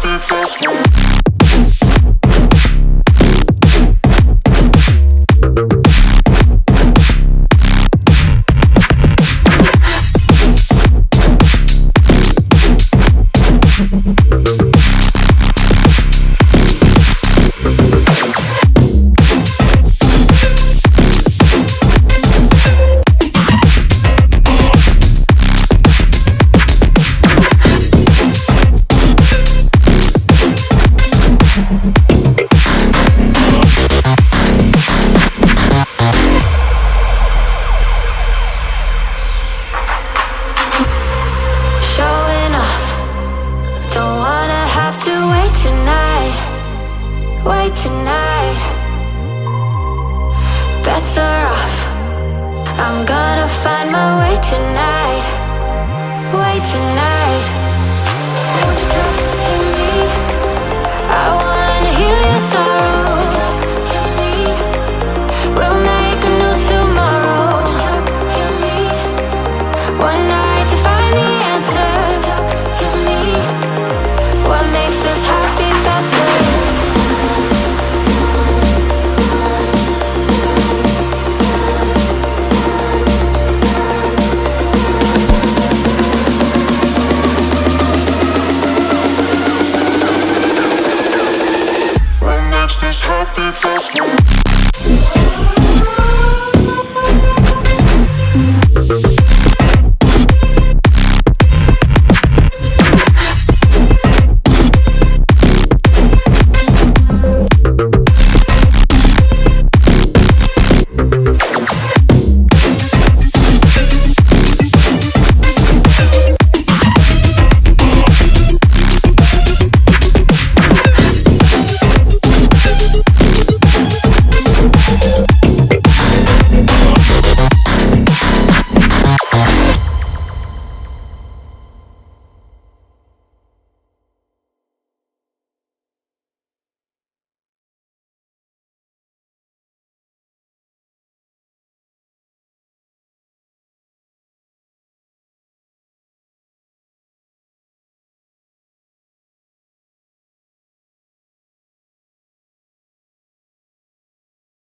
happy faster. Wait tonight, bets are off. I'm gonna find my way tonight. Wait tonight. Won't you talk to me? I wanna heal your sorrow. Talk to me. We'll make a new tomorrow. Talk to me. One night to find the answer. Talk to me. What makes this heart beat faster? This happy faster.